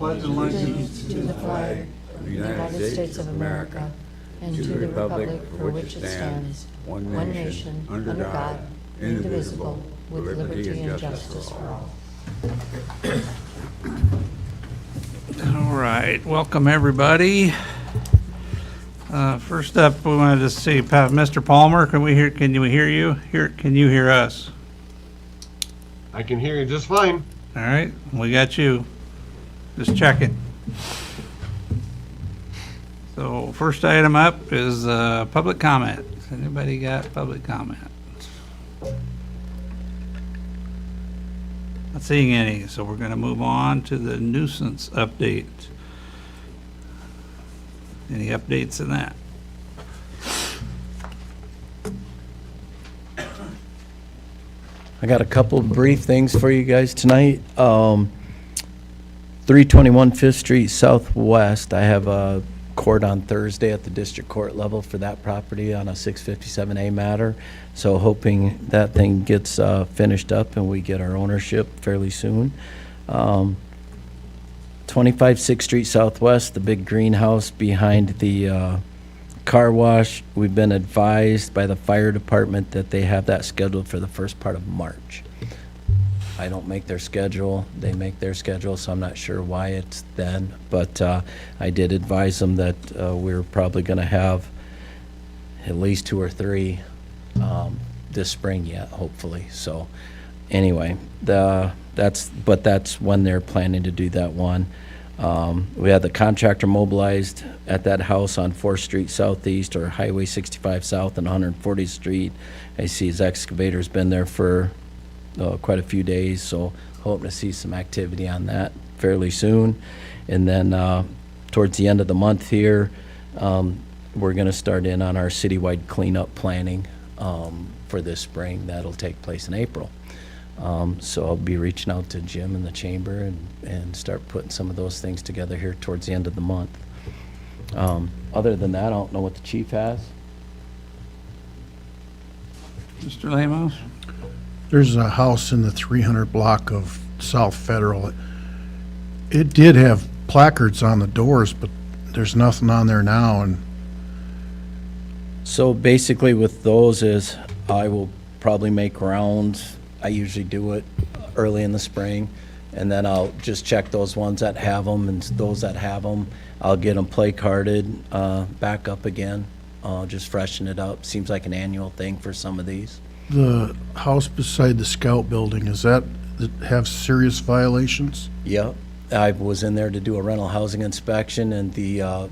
pledge allegiance to the flag of the United States of America and to the republic for which it stands, one nation, under God, indivisible, with liberty and justice for all. All right, welcome everybody. First up, we wanted to see Mr. Palmer. Can we hear you? Can you hear us? I can hear you just fine. All right, we got you. Just checking. So first item up is public comment. Anybody got public comment? Not seeing any, so we're going to move on to the nuisance update. Any updates in that? I got a couple of brief things for you guys tonight. 321 5th Street Southwest, I have a court on Thursday at the district court level for that property on a 657A matter. So hoping that thing gets finished up and we get our ownership fairly soon. 25 6th Street Southwest, the big greenhouse behind the car wash. We've been advised by the fire department that they have that scheduled for the first part of March. I don't make their schedule, they make their schedule, so I'm not sure why it's then, but I did advise them that we're probably going to have at least 2 or 3 this spring yet, hopefully. So anyway, that's when they're planning to do that one. We had the contractor mobilized at that house on 4th Street Southeast, or Highway 65 South and 140th Street. I see his excavator's been there for quite a few days, so hoping to see some activity on that fairly soon. And then towards the end of the month here, we're going to start in on our citywide cleanup planning for this spring. That'll take place in April. So I'll be reaching out to Jim and the chamber and start putting some of those things together here towards the end of the month. Other than that, I don't know what the chief has. Mr. Lamos? There's a house in the 300 block of South Federal. It did have placards on the doors, but there's nothing on there now. And So basically with those is I will probably make rounds. I usually do it early in the spring, and then I'll just check those ones that have them, and those that have them, I'll get them placarded back up again, just freshen it up. Seems like an annual thing for some of these. the house beside the Scout building, does that have serious violations? Yep. I was in there to do a rental housing inspection, and the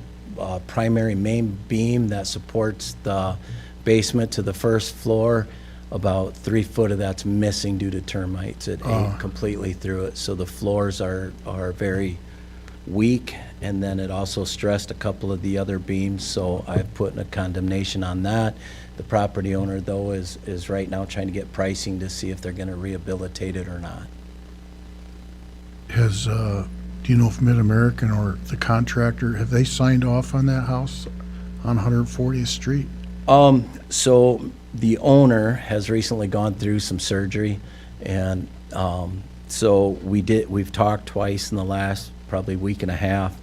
primary main beam that supports the basement to the first floor, about 3 foot of that's missing due to termites. It ate completely through it. So the floors are very weak, and then it also stressed a couple of the other beams, so I've put in a condemnation on that. The property owner, though, is right now trying to get pricing to see if they're going to rehabilitate it or not. Has, do you know if Mid-American or the contractor, have they signed off on that house on 140th Street? So the owner has recently gone through some surgery, and so we've talked twice in the last probably week and a half.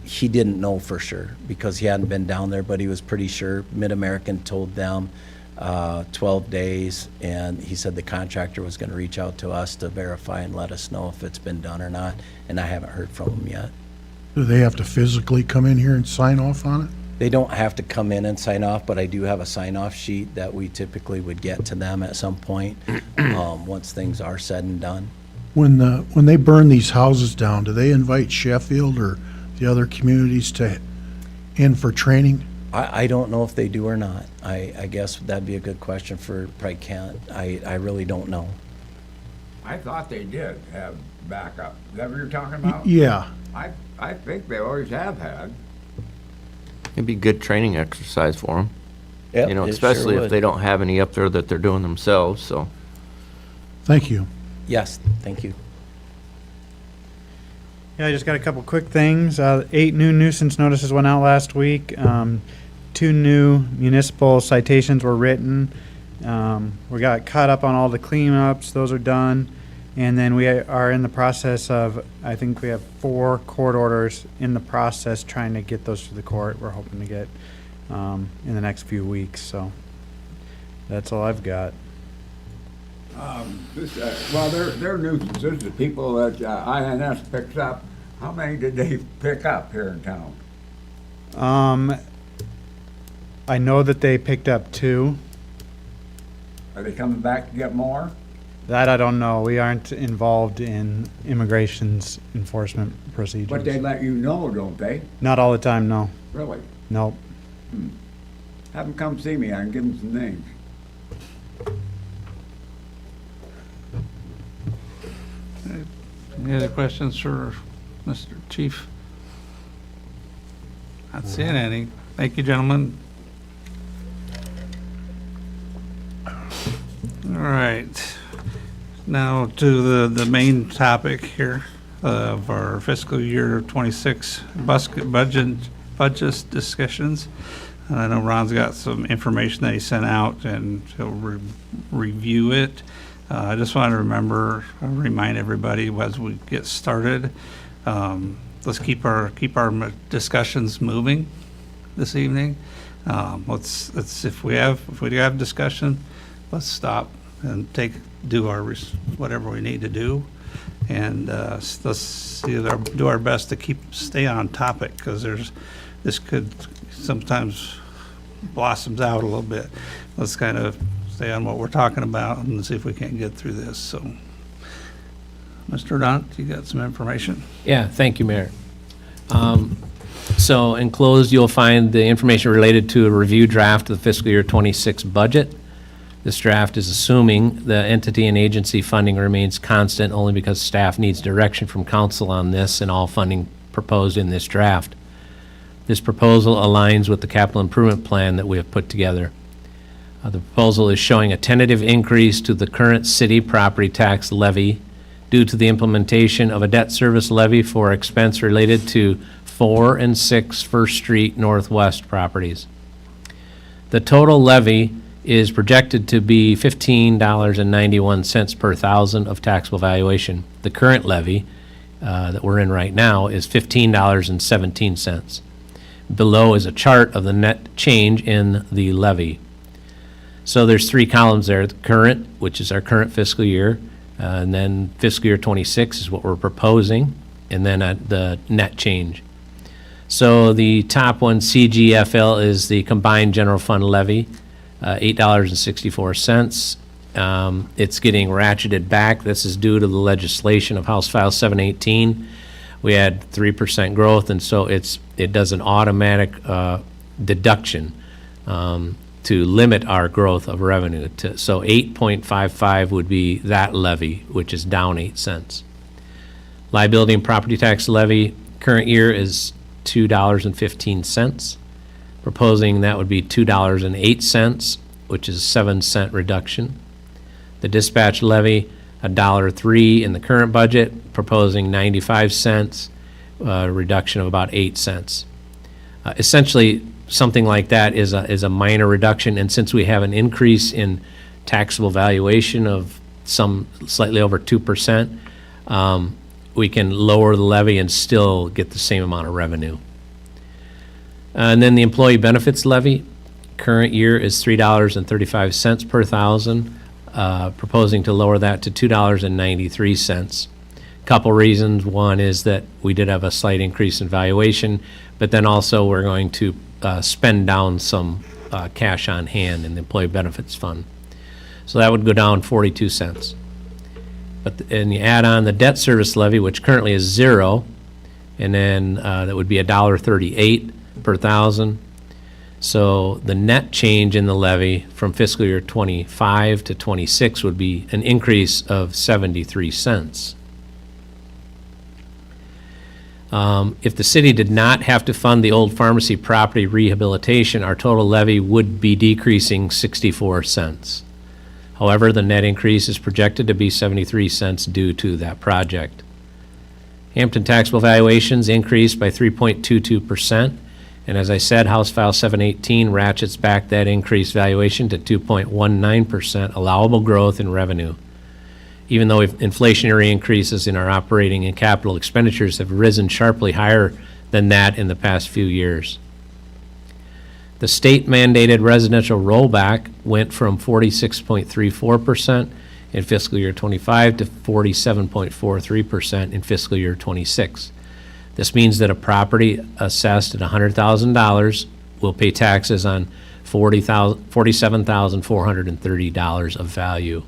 He didn't know for sure because he hadn't been down there, but he was pretty sure. Mid-American told them 12 days, and he said the contractor was going to reach out to us to verify and let us know if it's been done or not, and I haven't heard from him yet. Do they have to physically come in here and sign off on it? They don't have to come in and sign off, but I do have a sign-off sheet that we typically would get to them at some point once things are said and done. When they burn these houses down, do they invite Sheffield or the other communities in for training? I don't know if they do or not. I guess that'd be a good question for probably Kent. I really don't know. I thought they did have backup. Is that what you're talking about? Yeah. I think they always have had. It'd be good training exercise for them, Yep, you know, it especially sure if they would. don't have any up there that they're doing themselves, so. Thank you. Yes, thank you. Yeah, I just got a couple quick things. 8 new nuisance notices went out last week. 2 new municipal citations were written. We got caught up on all the cleanups. Those are done. And then we are in the process of, I think we have 4 court orders in the process, trying to get those to the court. We're hoping to get in the next few weeks, so that's all I've got. Well, they're nuisances, the people that INS picks up. How many did they pick up here in town? I know that they picked up 2. Are they coming back to get more? That I don't know. We aren't involved in immigration's enforcement procedures. But they let you know, don't they? Not all the time, no. Really? Nope. Have them come see me, I can give them some names. Any other questions for Mr. Chief? Not seeing any. Thank you, gentlemen. All right. Now to the main topic here of our fiscal year 26 budget discussions. And I know Ron's got some information that he sent out, and he'll review it. I just want to remind everybody as we get started, let's keep our discussions moving this evening. Let's if we have discussion, let's stop and do whatever we need to do, and let's do our best to stay on topic, because this could sometimes blossoms out a little bit. Let's kind of stay on what we're talking about and see if we can't get through this. So, Mr. Dunt, you got some information? Yeah, thank you, Mayor. So enclosed, you'll find the information related to a review draft of the fiscal year 26 budget. This draft is assuming the entity and agency funding remains constant only because staff needs direction from council on this and all funding proposed in this draft. This proposal aligns with the capital improvement plan that we have put together. The proposal is showing a tentative increase to the current city property tax levy due to the implementation of a debt service levy for expense related to 4 and 6 First Street Northwest properties. The total levy is projected to be $15.91 per thousand of taxable valuation. The current levy that we're in right now is $15.17. Below is a chart of the net change in the levy. So there's 3 columns there: the current, which is our current fiscal year, and then fiscal year 26 is what we're proposing, and then the net change. So the top one, CGFL, is the combined general fund levy, $8.64. It's getting ratcheted back. This is due to the legislation of House File 718. We had 3% growth, and so it does an automatic deduction to limit our growth of revenue. So 8.55 would be that levy, which is down 8 cents. Liability and property tax levy current year is $2.15. Proposing that would be $2.08, which is a 7-cent reduction. The dispatch levy, $1.03 in the current budget, proposing 95 cents, reduction of about 8 cents. Essentially, something like that is a minor reduction, and since we have an increase in taxable valuation of some slightly over 2%, we can lower the levy and still get the same amount of revenue. And then the employee benefits levy, current year is $3.35 per thousand, proposing to lower that to $2.93. Couple reasons. One is that we did have a slight increase in valuation, but then also we're going to spend down some cash on hand in the employee benefits fund. So that would go down 42 cents. And you add on the debt service levy, which currently is 0, and then that would be $1.38 per thousand. So the net change in the levy from fiscal year 25 to 26 would be an increase of 73 cents. If the city did not have to fund the old pharmacy property rehabilitation, our total levy would be decreasing 64 cents. However, the net increase is projected to be 73 cents due to that project. Hampton taxable valuations increased by 3.22%, and as I said, House File 718 ratchets back that increased valuation to 2.19% allowable growth in revenue. even though inflationary increases in our operating and capital expenditures have risen sharply higher than that in the past few years. The state-mandated residential rollback went from 46.34% in fiscal year 25 to 47.43% in fiscal year 26. This means that a property assessed at $100,000 will pay taxes on $47,430 of value.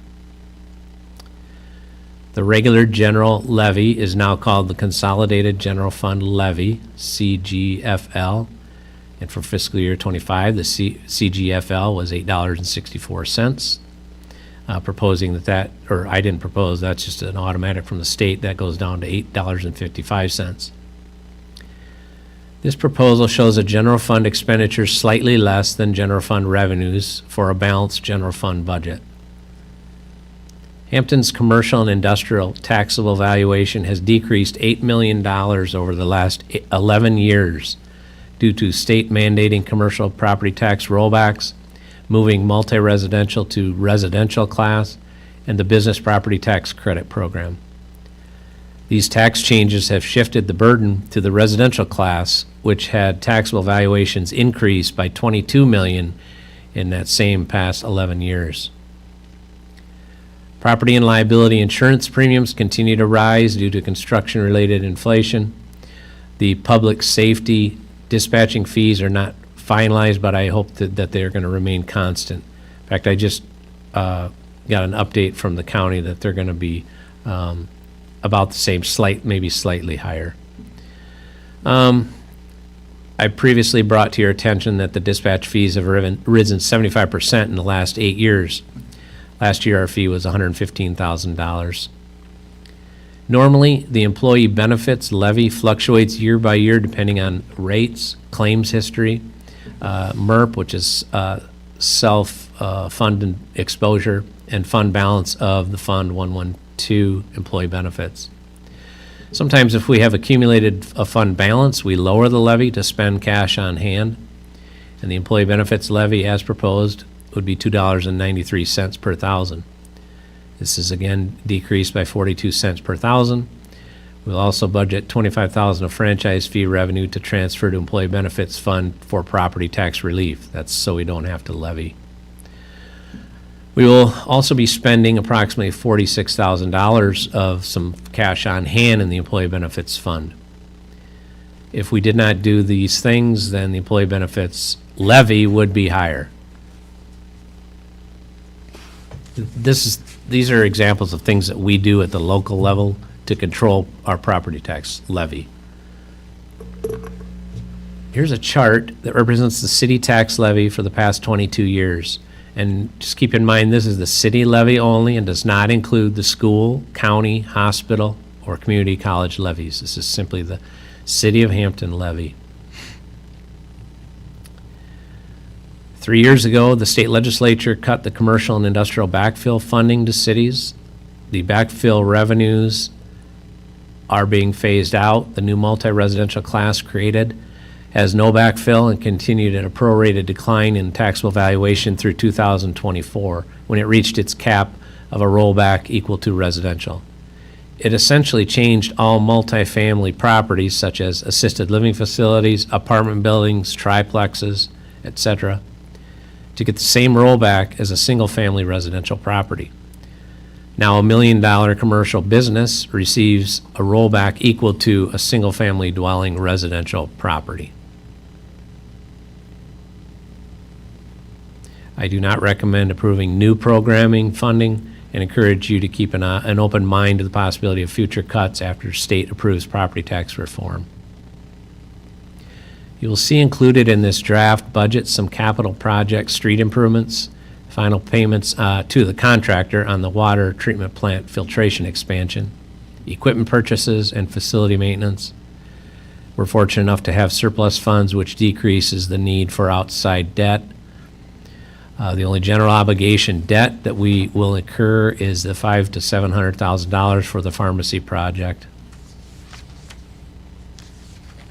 The regular general levy is now called the Consolidated General Fund Levy, CGFL. And for fiscal year 25, the CGFL was $8.64. Proposing or I didn't propose, that's just an automatic from the state, that goes down to $8.55. This proposal shows a general fund expenditure slightly less than general fund revenues for a balanced general fund budget. Hampton's commercial and industrial taxable valuation has decreased $8 million over the last 11 years due to state mandating commercial property tax rollbacks, moving multi-residential to residential class, and the business property tax credit program. These tax changes have shifted the burden to the residential class, which had taxable valuations increase by $22 million in that same past 11 years. Property and liability insurance premiums continue to rise due to construction-related inflation. The public safety dispatching fees are not finalized, but I hope that they're going to remain constant. In fact, I just got an update from the county that they're going to be about the same, maybe slightly higher. I previously brought to your attention that the dispatch fees have risen 75% in the last 8 years. Last year, our fee was $115,000. Normally, the employee benefits levy fluctuates year by year depending on rates, claims history, MERP, which is self-fund exposure, and fund balance of the Fund 112 employee benefits. Sometimes if we have accumulated a fund balance, we lower the levy to spend cash on hand, and the employee benefits levy as proposed would be $2.93 per thousand. This is again decreased by 42 cents per thousand. We'll also budget $25,000 of franchise fee revenue to transfer to employee benefits fund for property tax relief. That's so we don't have to levy. We will also be spending approximately $46,000 of some cash on hand in the employee benefits fund. If we did not do these things, then the employee benefits levy would be higher. These are examples of things that we do at the local level to control our property tax levy. Here's a chart that represents the city tax levy for the past 22 years. And just keep in mind, this is the city levy only and does not include the school, county, hospital, or community college levies. This is simply the City of Hampton levy. 3 years ago, the state legislature cut the commercial and industrial backfill funding to cities. The backfill revenues are being phased out. The new multi-residential class created has no backfill and continued at a prorated decline in taxable valuation through 2024, when it reached its cap of a rollback equal to residential. It essentially changed all multifamily properties, such as assisted living facilities, apartment buildings, triplexes, etc., to get the same rollback as a single-family residential property. Now, $1 million commercial business receives a rollback equal to a single-family dwelling residential property. I do not recommend approving new programming funding and encourage you to keep an open mind to the possibility of future cuts after state approves property tax reform. You will see included in this draft budget some capital projects, street improvements, final payments to the contractor on the water treatment plant filtration expansion, equipment purchases, and facility maintenance. We're fortunate enough to have surplus funds, which decreases the need for outside debt. The only general obligation debt that we will incur is the $500,000 to $700,000 for the pharmacy project.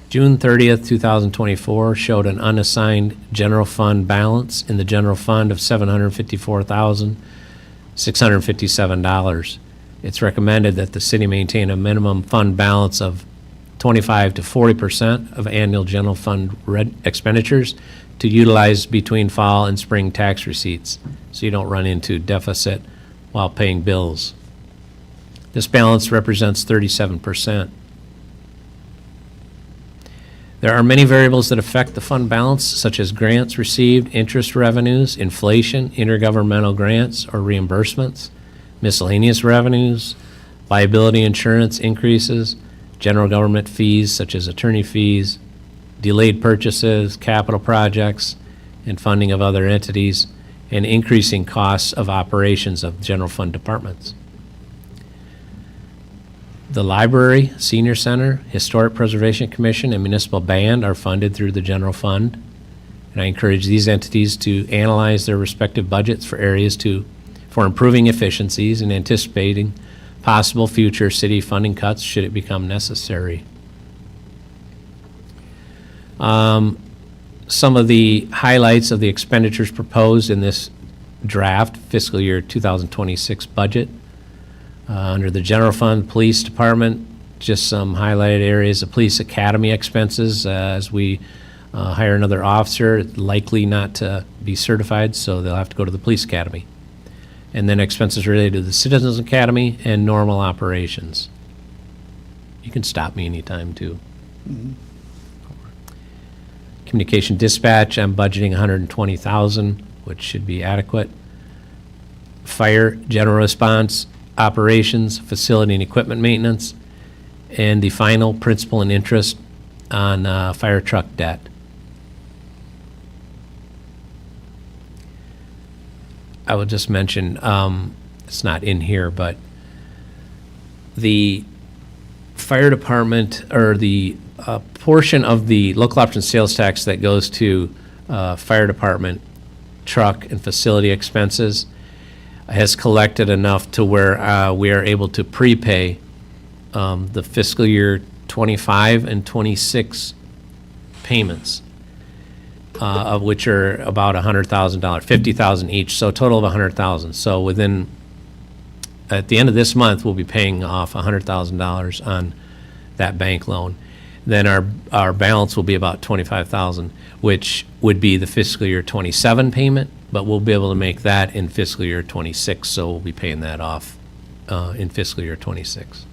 June 30th, 2024 showed an unassigned general fund balance in the general fund of $754,657. It's recommended that the city maintain a minimum fund balance of 25 to 40% of annual general fund expenditures to utilize between fall and spring tax receipts, so you don't run into deficit while paying bills. This balance represents 37%. There are many variables that affect the fund balance, such as grants received, interest revenues, inflation, intergovernmental grants or reimbursements, miscellaneous revenues, liability insurance increases, general government fees such as attorney fees, delayed purchases, capital projects, and funding of other entities, and increasing costs of operations of general fund departments. The library, senior center, historic preservation commission, and municipal band are funded through the general fund. And I encourage these entities to analyze their respective budgets for areas for improving efficiencies and anticipating possible future city funding cuts should it become necessary. Some of the highlights of the expenditures proposed in this draft fiscal year 2026 budget. Under the general fund, police department, just some highlighted areas of police academy expenses as we hire another officer, likely not to be certified, so they'll have to go to the police academy. And then expenses related to the citizens academy and normal operations. You can stop me anytime too. Communication dispatch, I'm budgeting $120,000, which should be adequate. Fire, general response, operations, facility and equipment maintenance, and the final principal and interest on fire truck debt. I will just mention, it's not in here, but the fire department, or the portion of the local option sales tax that goes to fire department truck and facility expenses has collected enough to where we are able to prepay the fiscal year 25 and 26 payments, of which are about $100,000, $50,000 each, so a total of $100,000. So at the end of this month, we'll be paying off $100,000 on that bank loan. Then our balance will be about $25,000, which would be the fiscal year 27 payment, but we'll be able to make that in fiscal year 26, so we'll be paying that off in fiscal year 26.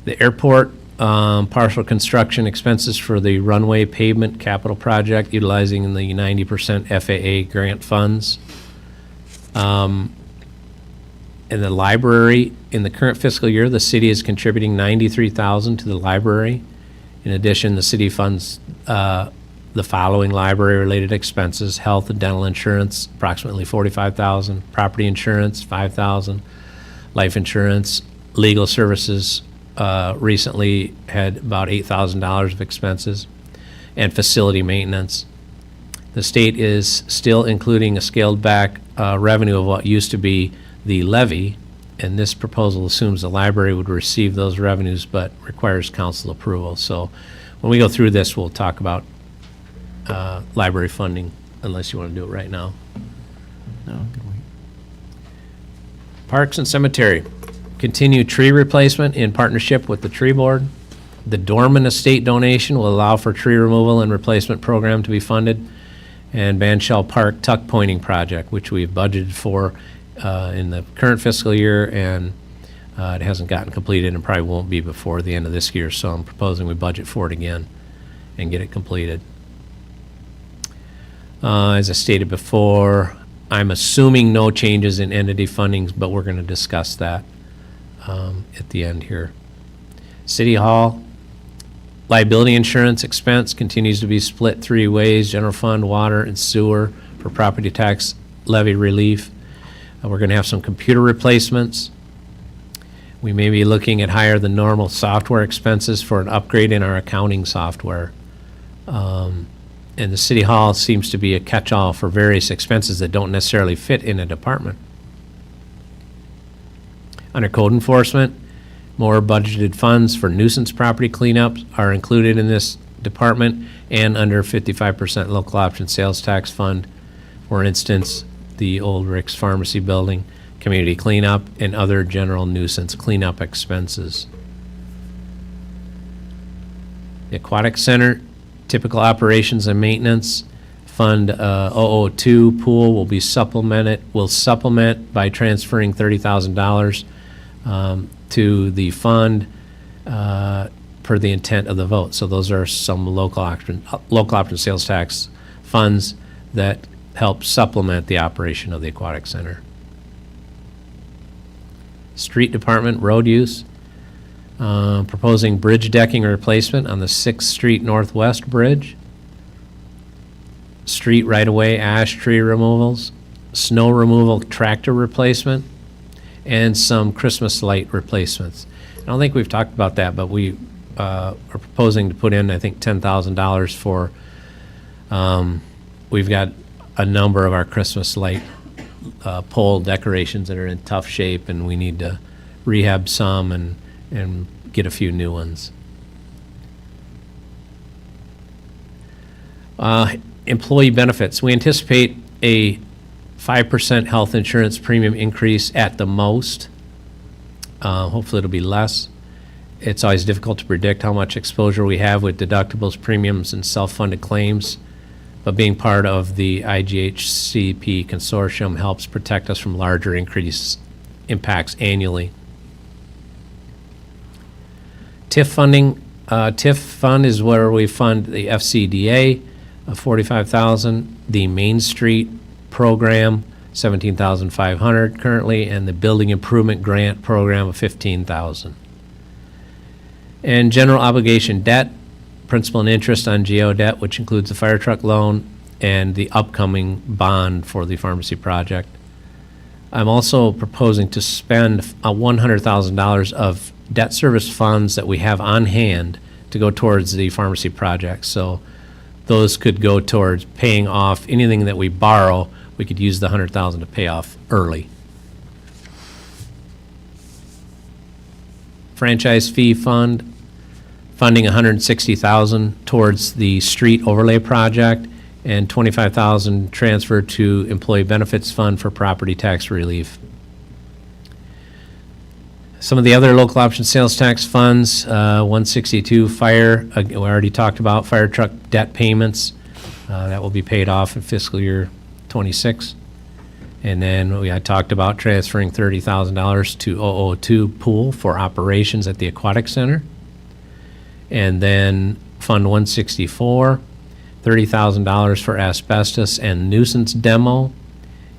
The airport, partial construction expenses for the runway pavement capital project utilizing the 90% FAA grant funds. In the library, in the current fiscal year, the city is contributing $93,000 to the library. In addition, the city funds the following library-related expenses: health and dental insurance, approximately $45,000; property insurance, $5,000; life insurance; legal services, recently had about $8,000 of expenses; and facility maintenance. The state is still including a scaled-back revenue of what used to be the levy, and this proposal assumes the library would receive those revenues but requires council approval. So when we go through this, we'll talk about library funding, unless you want to do it right now. No, can we? Parks and Cemetery, continue tree replacement in partnership with the tree board. The Dorman Estate donation will allow for tree removal and replacement program to be funded. And Banshell Park tuck pointing project, which we've budgeted for in the current fiscal year, and it hasn't gotten completed and probably won't be before the end of this year, so I'm proposing we budget for it again and get it completed. As I stated before, I'm assuming no changes in entity fundings, but we're going to discuss that at the end here. City Hall, liability insurance expense continues to be split 3 ways: general fund, water, and sewer for property tax levy relief. We're going to have some computer replacements. We may be looking at higher than normal software expenses for an upgrade in our accounting software. And the City Hall seems to be a catch-all for various expenses that don't necessarily fit in a department. Under code enforcement, more budgeted funds for nuisance property cleanups are included in this department, and under 55% local option sales tax fund. For instance, the old Rick's Pharmacy building community cleanup, and other general nuisance cleanup expenses. The Aquatic Center, typical operations and maintenance. Fund 002 pool will supplement by transferring $30,000 to the fund per the intent of the vote. So those are some local option sales tax funds that help supplement the operation of the Aquatic Center. Street Department road use, proposing bridge decking replacement on the 6th Street Northwest Bridge. Street right-of-way ash tree removals, snow removal tractor replacement, and some Christmas light replacements. I don't think we've talked about that, but we are proposing to put in, I think, $10,000 for, we've got a number of our Christmas light pole decorations that are in tough shape, and we need to rehab some and get a few new ones. Employee benefits. We anticipate a 5% health insurance premium increase at the most. Hopefully it'll be less. It's always difficult to predict how much exposure we have with deductibles, premiums, and self-funded claims, but being part of the IGHCP consortium helps protect us from larger increase impacts annually. TIF funding. TIF fund is where we fund the FCDA, $45,000, the Main Street program, $17,500 currently, and the Building Improvement Grant program of $15,000. And general obligation debt, principal and interest on GO debt, which includes the fire truck loan and the upcoming bond for the pharmacy project. I'm also proposing to spend $100,000 of debt service funds that we have on hand to go towards the pharmacy project. So those could go towards paying off anything that we borrow. We could use the $100,000 to pay off early. Franchise fee fund, funding $160,000 towards the street overlay project, and $25,000 transferred to employee benefits fund for property tax relief. Some of the other local option sales tax funds, 162 fire, we already talked about fire truck debt payments. That will be paid off in fiscal year 26. And then I talked about transferring $30,000 to 002 pool for operations at the Aquatic Center. And then Fund 164, $30,000 for asbestos and nuisance demo,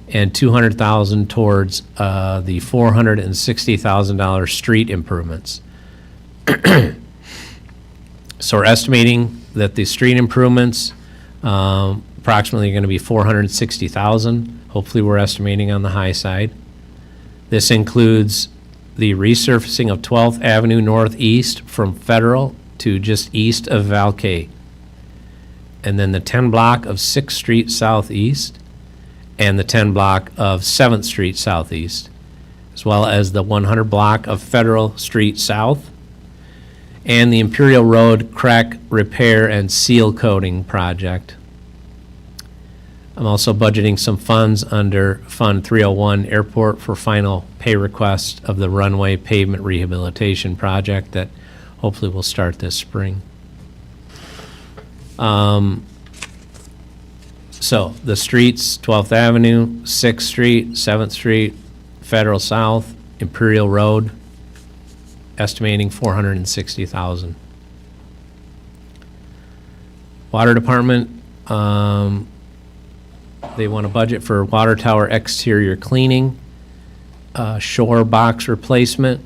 and $200,000 towards the $460,000 street improvements. So we're estimating that the street improvements approximately going to be $460,000. Hopefully we're estimating on the high side. This includes the resurfacing of 12th Avenue Northeast from Federal to just east of Valcay, and then the 10 block of 6th Street Southeast, and the 10 block of 7th Street Southeast, as well as the 100 block of Federal Street South, and the Imperial Road crack repair and seal coating project. I'm also budgeting some funds under Fund 301 Airport for final pay request of the runway pavement rehabilitation project that hopefully will start this spring. So the streets, 12th Avenue, 6th Street, 7th Street, Federal South, Imperial Road, estimating $460,000. Water Department, they want a budget for water tower exterior cleaning, shore box replacement,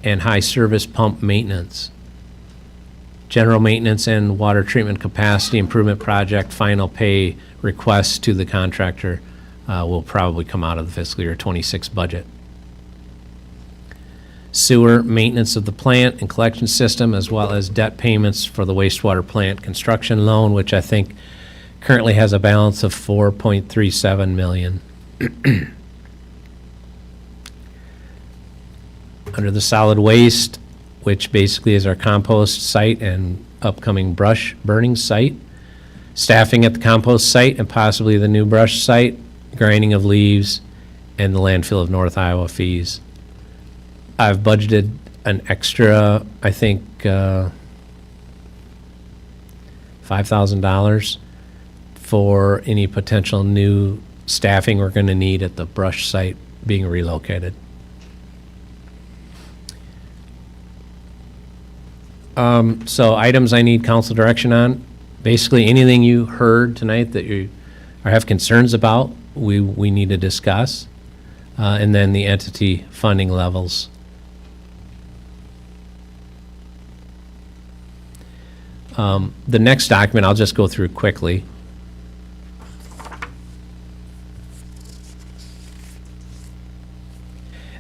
and high service pump maintenance. General maintenance and water treatment capacity improvement project final pay requests to the contractor will probably come out of the fiscal year 26 budget. Sewer maintenance of the plant and collection system, as well as debt payments for the wastewater plant construction loan, which I think currently has a balance of $4.37 million. Under the solid waste, which basically is our compost site and upcoming brush burning site, staffing at the compost site and possibly the new brush site, grinding of leaves, and the landfill of North Iowa fees. I've budgeted an extra, I think, $5,000 for any potential new staffing we're going to need at the brush site being relocated. So items I need council direction on, basically anything you heard tonight that you or have concerns about, we need to discuss. And then the entity funding levels. The next document, I'll just go through quickly.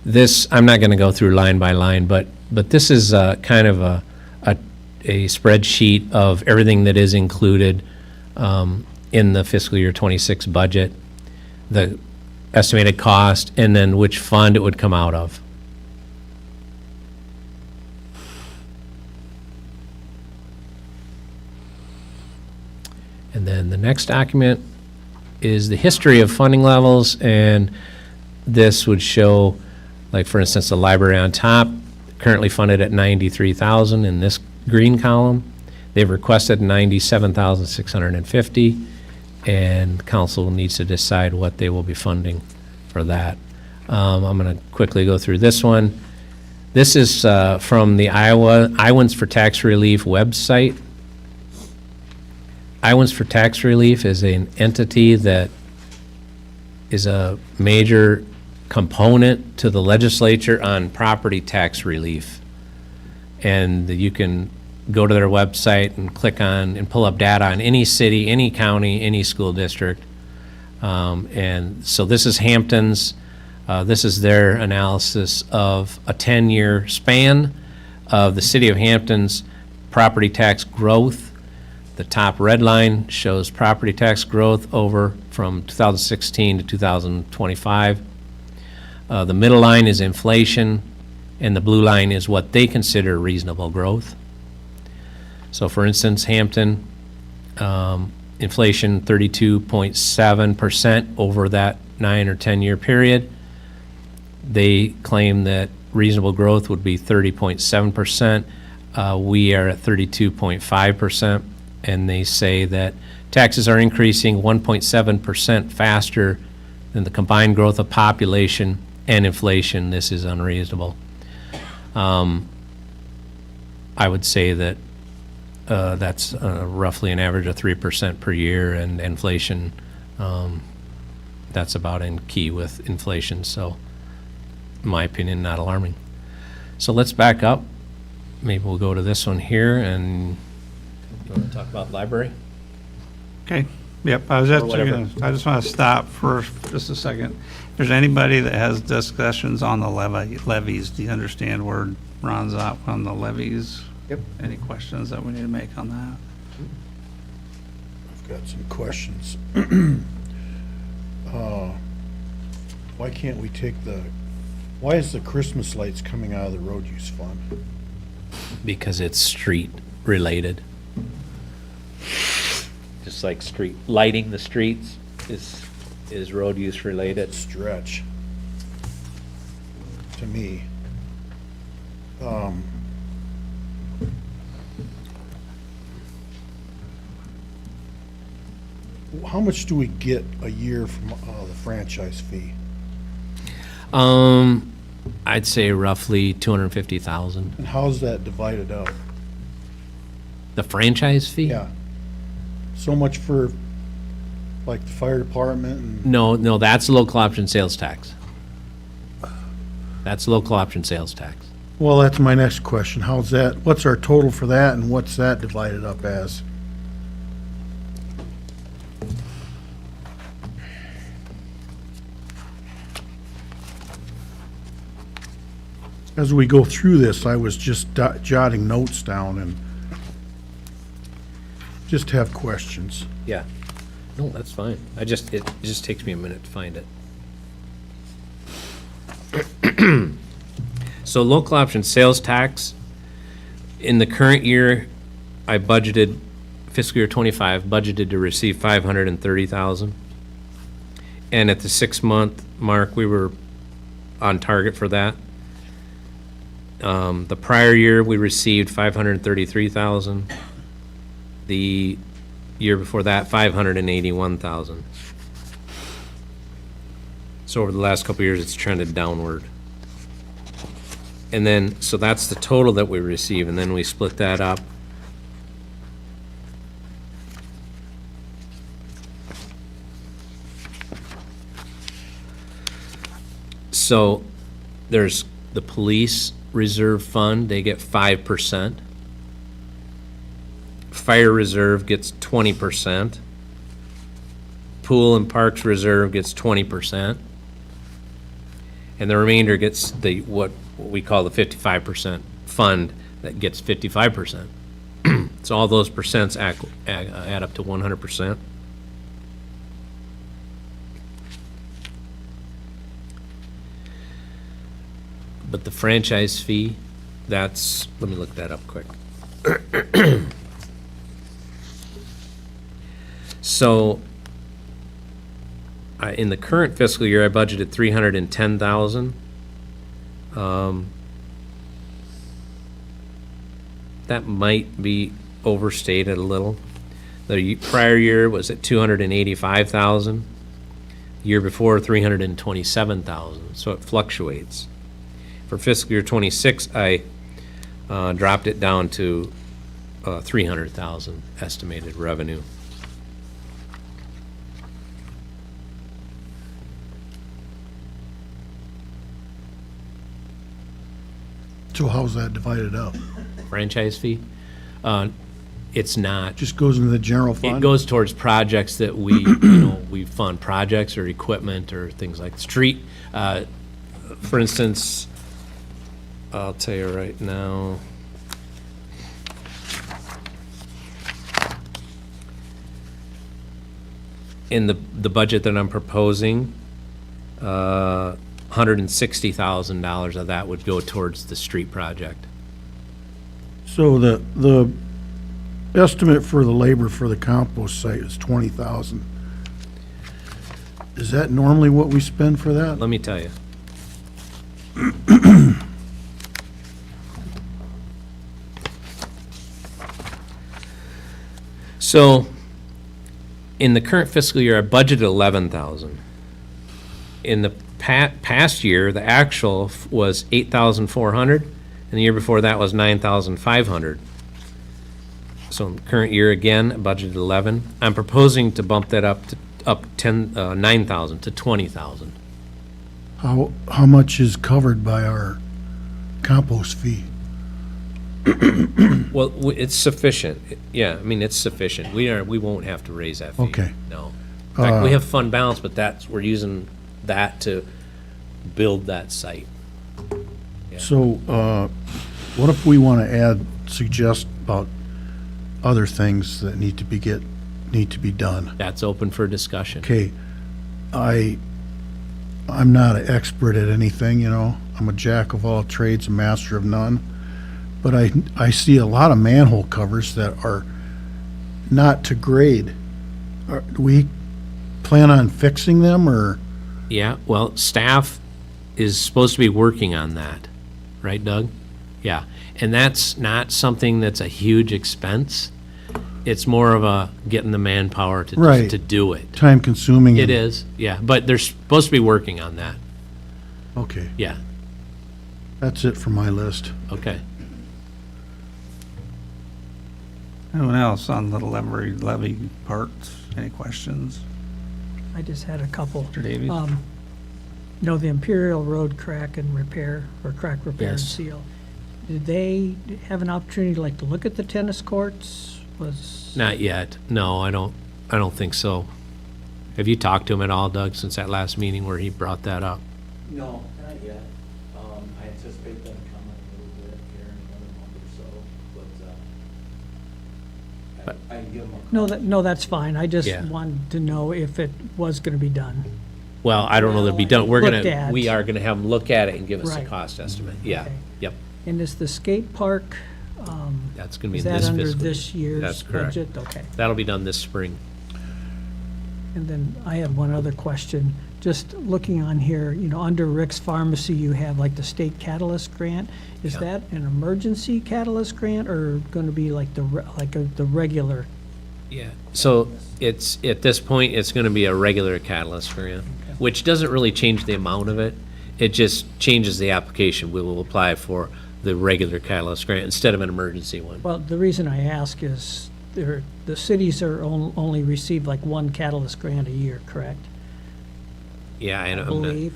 This, I'm not going to go through line by line, but this is kind of a spreadsheet of everything that is included in the fiscal year 26 budget, the estimated cost, and then which fund it would come out of. And then the next document is the history of funding levels, and this would show, like for instance, the library on top, currently funded at $93,000 in this green column. They've requested $97,650, and council needs to decide what they will be funding for that. I'm going to quickly go through this one. This is from the Iowans for Tax Relief website. Iowans for Tax Relief is an entity that is a major component to the legislature on property tax relief. And you can go to their website and click on and pull up data on any city, any county, any school district. And so this is Hampton's. This is their analysis of a 10-year span of the city of Hampton's property tax growth. The top red line shows property tax growth over from 2016 to 2025. The middle line is inflation, and the blue line is what they consider reasonable growth. So for instance, Hampton, inflation 32.7% over that 9 or 10 year period. They claim that reasonable growth would be 30.7%. We are at 32.5%. And they say that taxes are increasing 1.7% faster than the combined growth of population and inflation. This is unreasonable. I would say that that's roughly an average of 3% per year, and inflation, that's about in key with inflation. So, in my opinion, not alarming. So let's back up. Maybe we'll go to this one here, and you want to talk about library? Okay, yep, I was Or actually whatever. gonna, I just want to stop for just a second. If there's anybody that has discussions on the levies, do you understand where Ron's at on the levies? Yep. Any questions that we need to make on that? I've got some questions. Why can't we take why is the Christmas lights coming out of the road use fund? Because it's street related. Just like street, lighting the streets is road use related. Stretch to me. How much do we get a year from the franchise fee? I'd say roughly 250,000. And how's that divided up? The franchise fee? Yeah. So much for like the fire department and No, that's local option sales tax. That's local option sales tax. well, that's my next question. How's that, what's our total for that and what's that divided up as? As we go through this, I was just jotting notes down and just have questions. Yeah. No, that's fine. It just takes me a minute to find it. So local option sales tax, in the current year, I budgeted, fiscal year 25, budgeted to receive 530,000. And at the 6-month mark, we were on target for that. The prior year, we received 533,000. The year before that, 581,000. So over the last couple of years, it's trended downward. And then, so that's the total that we receive, and then we split that up. So there's the police reserve fund, they get 5%. Fire reserve gets 20%. Pool and parks reserve gets 20%. And the remainder gets the, what we call the 55% fund that gets 55%. So all those percents add up to 100%. But the franchise fee, that's, let me look that up quick. So, in the current fiscal year, I budgeted 310,000. That might be overstated a little. The prior year was at 285,000. The year before, 327,000, so it fluctuates. For fiscal year '26, I dropped it down to 300,000 estimated revenue. So how's that divided up? Franchise fee? It's not. Just goes into the general fund? It goes towards projects that we, we fund projects or equipment or things like street. For instance, I'll tell you right now. In the budget that I'm proposing, $160,000 of that would go towards the street project. So the estimate for the labor for the compost site is 20,000. Is that normally what we spend for that? Let me tell you. So, in the current fiscal year, I budgeted 11,000. In the past year, the actual was 8,400, and the year before that was 9,500. So in the current year, again, I budgeted 11. I'm proposing to bump that up 9,000 to 20,000. How much is covered by our compost fee? Well, it's sufficient. Yeah, I mean, it's sufficient. We won't have to raise that fee. Okay. No. In fact, we have fund balance, but we're using that to build that site. So, what if we want to suggest about other things that need to be done? That's open for discussion. Okay, I'm not an expert at anything, I'm a jack of all trades, a master of none. But I see a lot of manhole covers that are not to grade. Do we plan on fixing them, or? Yeah, well, staff is supposed to be working on that, right, Doug? Yeah, and that's not something that's a huge expense. It's more of a getting the manpower Right. to do it. Time consuming? It is, yeah, but they're supposed to be working on that. Okay, Yeah, that's it for my list. okay. Anyone else on the levy parts? Any questions? I just had a couple. Mr. Davies? The Imperial Road crack and repair, or crack repair and Yes. seal. Did they have an opportunity to look at the tennis courts? Not yet. No, I don't think so. Have you talked to him at all, Doug, since that last meeting where he brought that up? No, not yet. I anticipate them coming a little bit here in another month or so, but I can give them a call. No, that's fine. I just Yeah. wanted to know if it was gonna be done. Well, I don't know that it'll be done. Looked at. We are gonna have him look at it and give us a Right. cost estimate. Yeah, Okay. yep. And is the skate park, That's gonna be is in that this under fiscal. this year's That's correct. budget? Okay. That'll be done this spring. And then I had one other question. Just looking on here, under Rick's Pharmacy, you have like the state catalyst grant. Is Yeah. that an emergency catalyst grant or going to be like the regular? Yeah. So it's, at this point, it's gonna be a regular catalyst grant, which doesn't really change the amount of it. It just changes the application. We will apply for the regular catalyst grant instead of an emergency one. Well, the reason I ask is the cities are only receive like one catalyst grant a year, correct? Yeah, I I know. believe.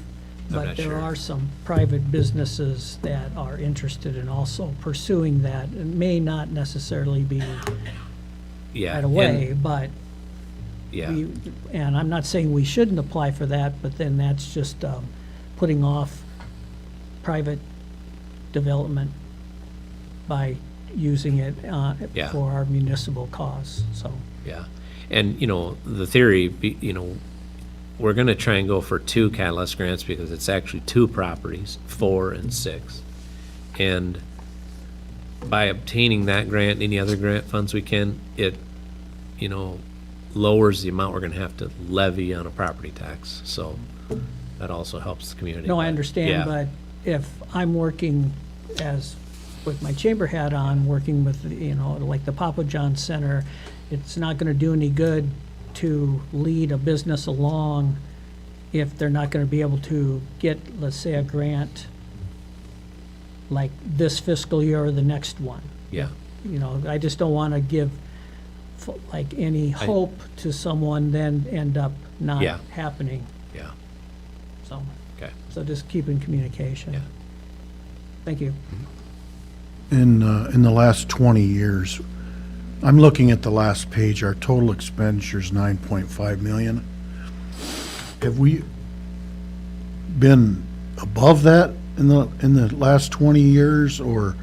I'm not But there sure. are some private businesses that are interested in also pursuing that. It may not necessarily be Yeah. right and- away, but Yeah. and I'm not saying we shouldn't apply for that, but then that's just putting off private development by using it Yeah. for our municipal cause, so. Yeah, and, the theory, we're gonna try and go for 2 catalyst grants because it's actually 2 properties, 4 and 6. And by obtaining that grant, any other grant funds we can, it, lowers the amount we're gonna have to levy on a property tax, so that also helps the community. No, I Yeah. understand, but if I'm working with my chamber hat on, working with, like the Papa John Center, it's not gonna do any good to lead a business along if they're not gonna be able to get, let's say, a grant like this fiscal year or the next one. Yeah, I just don't wanna give like any hope to someone, then end up not Yeah. happening, yeah, so. okay. So just keep in communication. Yeah. Thank you. In the last 20 years, I'm looking at the last page, our total expenditure's 9.5 million. Have we been above that in the last 20 years, or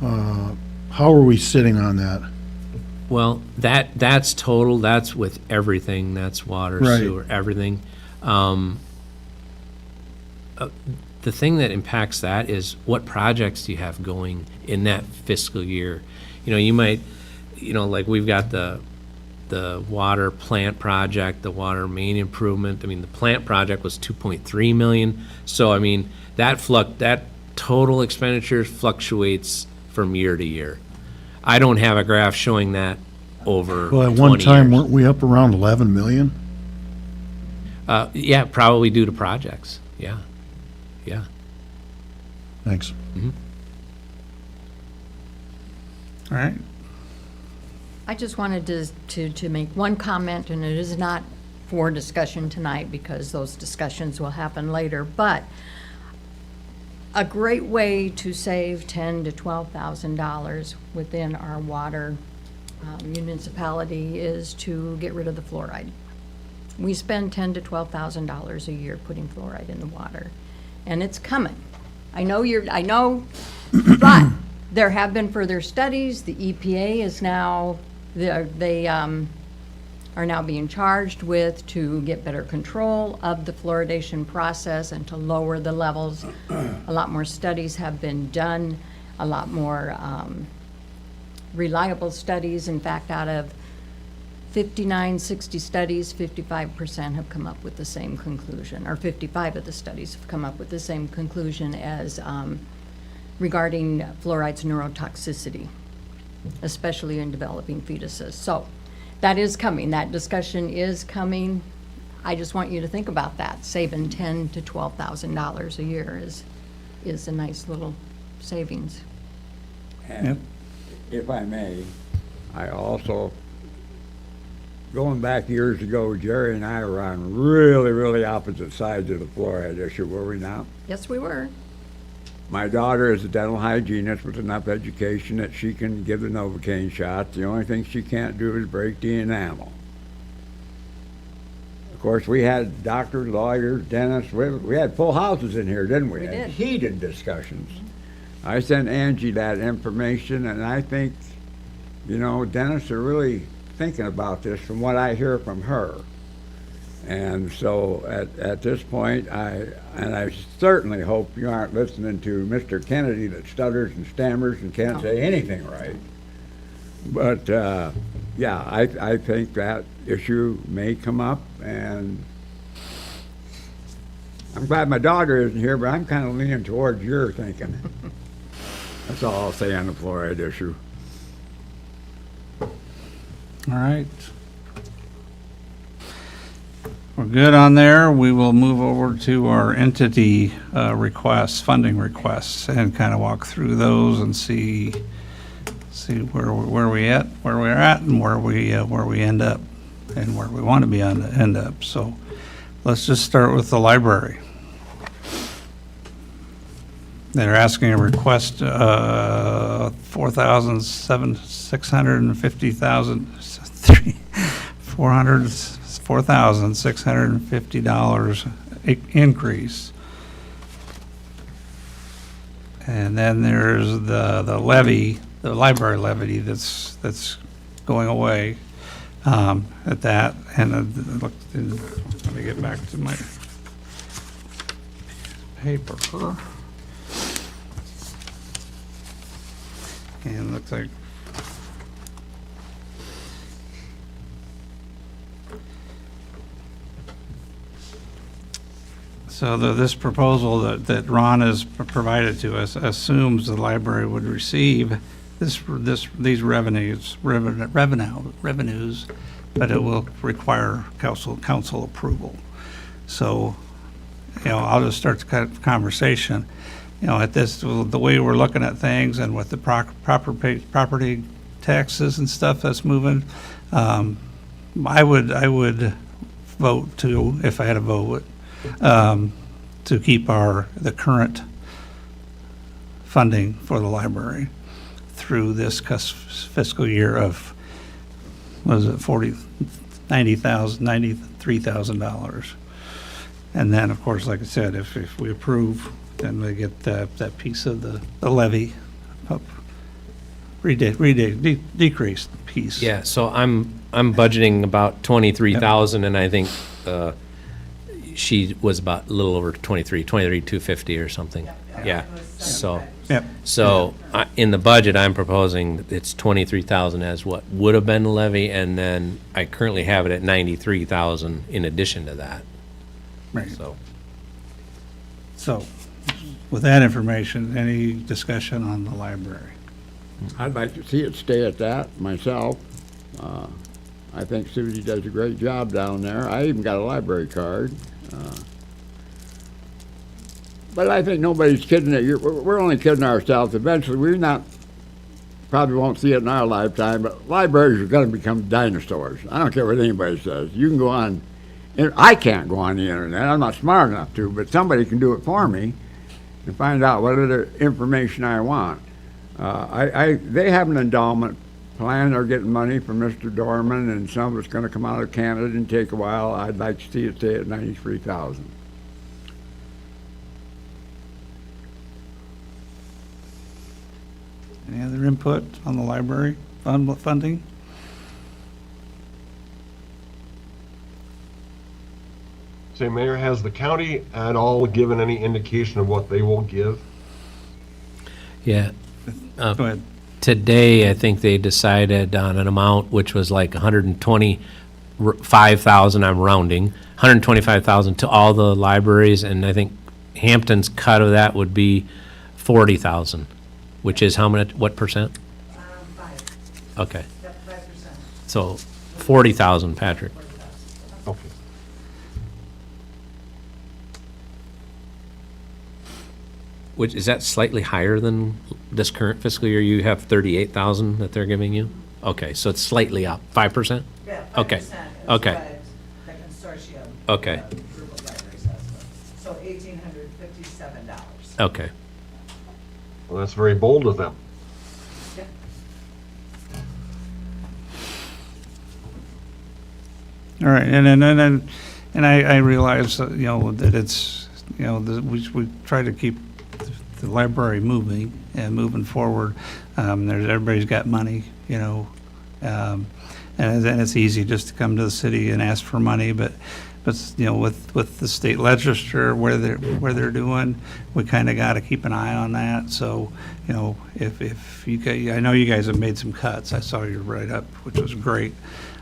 how are we sitting on that? Well, that's total, that's with everything, that's water, Right. sewer, everything. The thing that impacts that is what projects do you have going in that fiscal year? You might, like we've got the water plant project, the water main improvement. The plant project was 2.3 million. So, that total expenditure fluctuates from year to year. I don't have a graph showing that over 20 Well, years. at one time, weren't we up around 11 million? Yeah, probably due to projects, yeah. Yeah. Thanks. All right. I just wanted to make one comment, and it is not for discussion tonight because those discussions will happen later, but a great way to save $10,000 to $12,000 within our water municipality is to get rid of the fluoride. We spend $10,000 to $12,000 a year putting fluoride in the water, and it's coming. I know, but there have been further studies. The EPA is now, they are now being charged with to get better control of the fluoridation process and to lower the levels. A lot more studies have been done, a lot more reliable studies. In fact, out of 59, 60 studies, 55% have come up with the same conclusion, or 55 of the studies have come up with the same conclusion as regarding fluoride's neurotoxicity, especially in developing fetuses. So that is coming. That discussion is coming. I just want you to think about that. Saving $10,000 to $12,000 a year is a nice little savings. Yep. If I may, I also, going back years ago, Jerry and I were on really, really opposite sides of the fluoride issue, were we not? Yes, we were. My daughter is a dental hygienist with enough education that she can give the Novocaine shot. The only thing she can't do is break the enamel. Of course, we had doctors, lawyers, dentists, we had full houses in here, didn't we? We And did. heated discussions. I sent Angie that information, and I think, dentists are really thinking about this from what I hear from her. And so at this point, I certainly hope you aren't listening to Mr. Kennedy that stutters and stammers and can't say anything right. But yeah, I think that issue may come up, and I'm glad my daughter isn't here, but I'm kind of leaning towards your thinking. That's all I'll say on the fluoride issue. All right. We're good on there. We will move over to our entity requests, funding requests, and kind of walk through those and see where we're at, and where we end up, and where we want to be end up. So let's just start with the library. They're asking a request, $4,650 increase. And then there's the levy, the library levy that's going away at that. And look, let me get back to my paper. And it looks like so this proposal that Ron has provided to us assumes the library would receive these revenues, but it will require council approval. So, I'll just start the conversation. At this, the way we're looking at things and with the property taxes and stuff that's moving, I would vote to, if I had a vote, to keep the current funding for the library through this fiscal year of, was it $93,000. And then, of course, like I said, if we approve, then we get that piece of the levy up, decreased piece. Yeah, so I'm budgeting about 23,000, and I think she was about a little over 23,250 or something. Yeah, so. Yep. So in the budget, I'm proposing it's 23,000 as what would have been the levy, and then I currently have it at 93,000 in addition to that. Right. So With that information, any discussion on the library? I'd like to see it stay at that myself. I think Susie does a great job down there. I even got a library card. But I think nobody's kidding it. We're only kidding ourselves. Eventually, probably won't see it in our lifetime, but libraries are going to become dinosaurs. I don't care what anybody says. You can go on, and I can't go on the internet. I'm not smart enough to, but somebody can do it for me and find out what other information I want. They have an endowment plan. They're getting money from Mr. Dorman, and some of it's going to come out of Canada and take a while. I'd like to see it stay at 93,000. Any other input on the library funding? Say, Mayor, has the county at all given any indication of what they will give? Yeah. Go ahead. Today, I think they decided on an amount which was like 125,000, I'm rounding, 125,000 to all the libraries, and I think Hampton's cut of that would be 40,000, which is how many, what percent? 5. Okay, Yep, 5%. so 40,000, Patrick. Okay. Which, is that slightly higher than this current fiscal year? You have 38,000 that they're giving you? Okay, so it's slightly up, 5%? Yeah, 5% Okay, is okay. what the consortium. Okay. the group of libraries has. So $1,857. Okay. Well, that's very bold of them. Yep. All right, and I realize that, that it's, we try to keep the library moving and moving forward. Everybody's got money, and it's easy just to come to the city and ask for money, but but, you know, with the state legislature, where they're doing, we kind of got to keep an eye on that. So, you know, if you guys, I know you guys have made some cuts. I saw your write-up, which was great.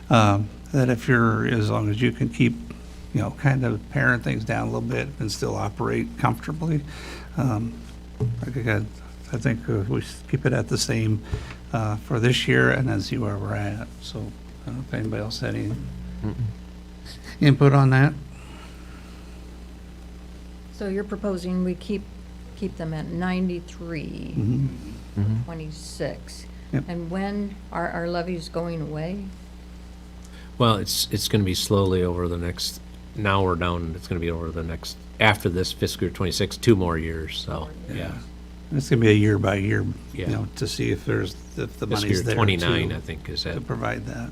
That if you're, as long as you can keep, you know, kind of paring things down a little bit and still operate comfortably, I think we keep it at the same for this year and then see where we're at. So I don't know if anybody else had any input on that. So you're proposing we keep them at 93, 26. Yep. And when are our levies going away? Well, it's going to be slowly over the next, now we're down, it's going to be over the next, after this fiscal year 26, 2 more years, so, yeah. It's gonna be a year by year, you Yeah. know, to see if the Fiscal money's year there 29, to I think, is to that. provide that.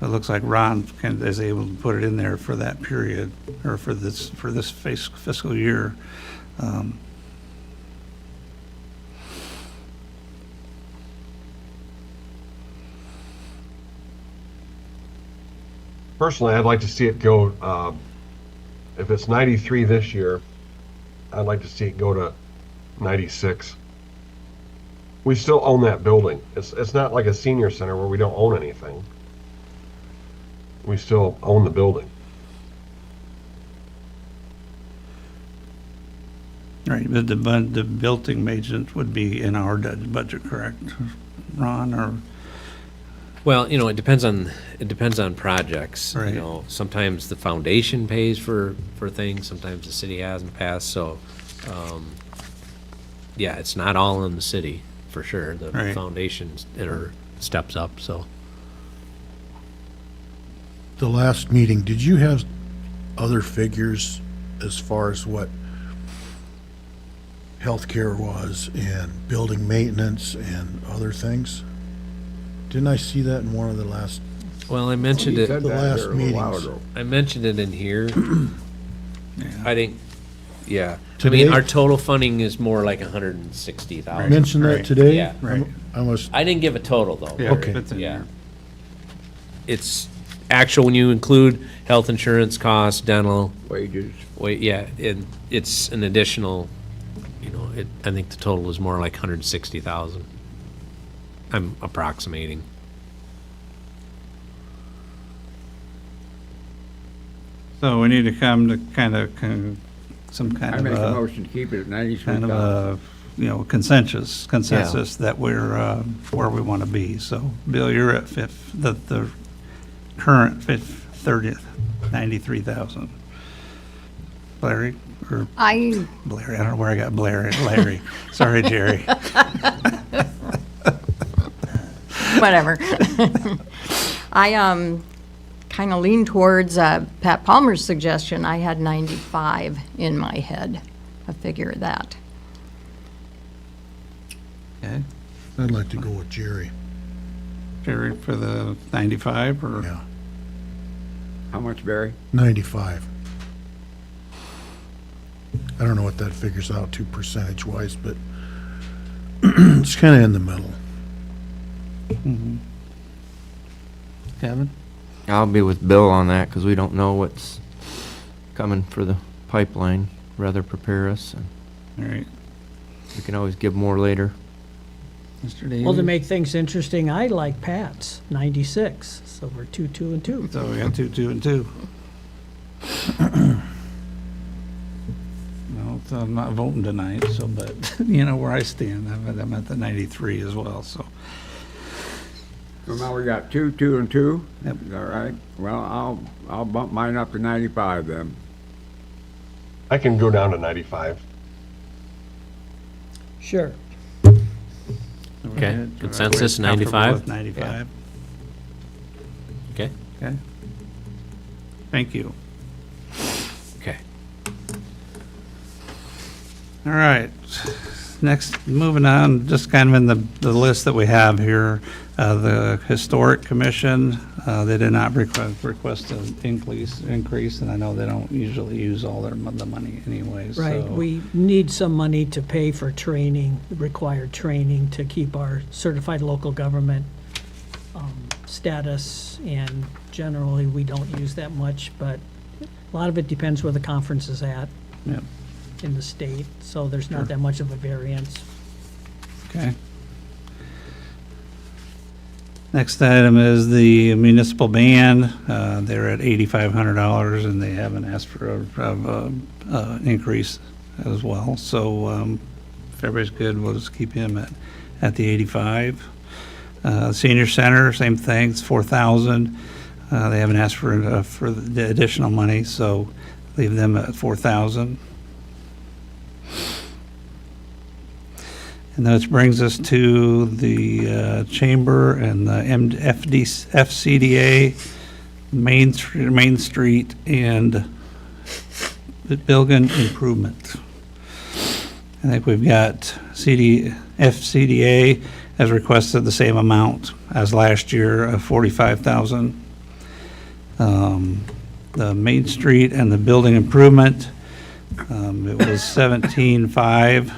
It looks like Ron is able to put it in there for that period, or for this fiscal year. Personally, I'd like to see it go, if it's 93 this year, I'd like to see it go to 96. We still own that building. It's not like a senior center where we don't own anything. We still own the building. Right, but the building agent would be in our budget, correct, Ron, or? Well, you know, it depends on projects. Right. You know, sometimes the foundation pays for things, sometimes the city has in the past, so, yeah, it's not all in the city, for sure. The Right. foundation steps up, so. The last meeting, did you have other figures as far as what healthcare was and building maintenance and other things? Didn't I see that in one of the last? Well, I mentioned You it, said The that last there a little while meetings. ago. I mentioned it in here. Yeah. I think, yeah. I Today? mean, our total funding is more like 160,000. Mention that Right. today? Yeah. Right. I was, I didn't give a total, though. Yeah, Okay. it's in Yeah. there. It's actual when you include health insurance costs, dental, Wages. wait, yeah, it's an additional, you know, I think the total is more like 160,000. I'm approximating. So we need to come to some kind I of make a a, motion to keep it at 93,000. kind of a, you know, consensus that we're, where we want to be. So, Bill, you're at the current 30th, 93,000. Larry, or I, Larry, I don't know where I got Larry. Sorry, Jerry. whatever. I kind of lean towards Pat Palmer's suggestion. I had 95 in my head, a figure of that. Okay. I'd like to go with Jerry. Jerry for the 95, or? Yeah, How much, Barry? 95. I don't know what that figures out to percentage-wise, but it's kind of in the middle. Kevin? I'll be with Bill on that, because we don't know what's coming for the pipeline. Rather prepare us, and All right. we can always give more later. Mr. Davies? Well, to make things interesting, I like Pat's, 96, so we're 2, 2, and 2. So we got 2, 2, and 2. No, so I'm not voting tonight, so, but, you know where I stand. I'm at the 93 as well, so. So now we got 2, 2, and 2? Yep. All right. Well, I'll bump mine up to 95 then. I can go down to 95. Sure. Okay, consensus, We're comfortable 95? with 95? Okay, Okay. Thank you. okay. All right. Next, moving on, just kind of in the list that we have here, the Historic Commission, they did not request an increase, and I know they don't usually use all the money anyways. Right, so- we need some money to pay for training, required training to keep our certified local government status, and generally, we don't use that much, but a lot of it depends where the conference is at Yep. in the state, so there's not that much of a variance. Okay. Next item is the municipal band. They're at $8,500, and they haven't asked for an increase as well. So if everybody's good, we'll just keep him at the 85. Senior Center, same thing, it's 4,000. They haven't asked for the additional money, so leave them at 4,000. And that brings us to the chamber and the FCDA, Main Street, and the building improvement. I think we've got FCDA has requested the same amount as last year of 45,000. The Main Street and the building improvement, it was 17,500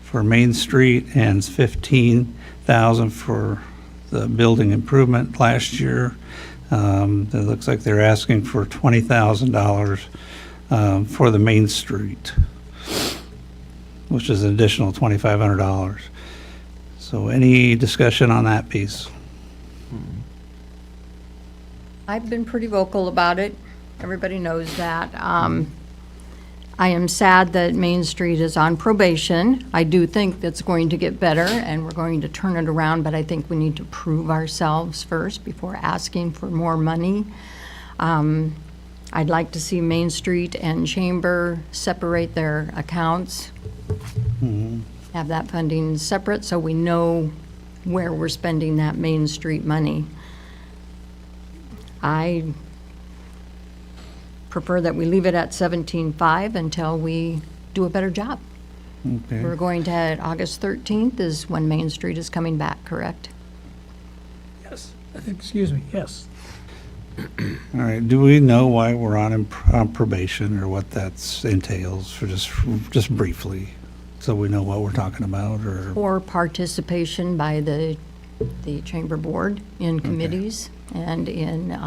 for Main Street and 15,000 for the building improvement last year. It looks like they're asking for $20,000 for the Main Street, which is an additional $2,500. So any discussion on that piece? I've been pretty vocal about it. Everybody knows that. I am sad that Main Street is on probation. I do think that's going to get better, and we're going to turn it around, but I think we need to prove ourselves first before asking for more money. I'd like to see Main Street and Chamber separate their accounts, have that funding separate so we know where we're spending that Main Street money. I prefer that we leave it at 17.5 until we do a better job. Okay. We're going to, August 13th is when Main Street is coming back, correct? Yes, excuse me, yes. All right, do we know why we're on probation or what that entails, for just briefly, so we know what we're talking about, or? Or participation by the Chamber Board in committees and in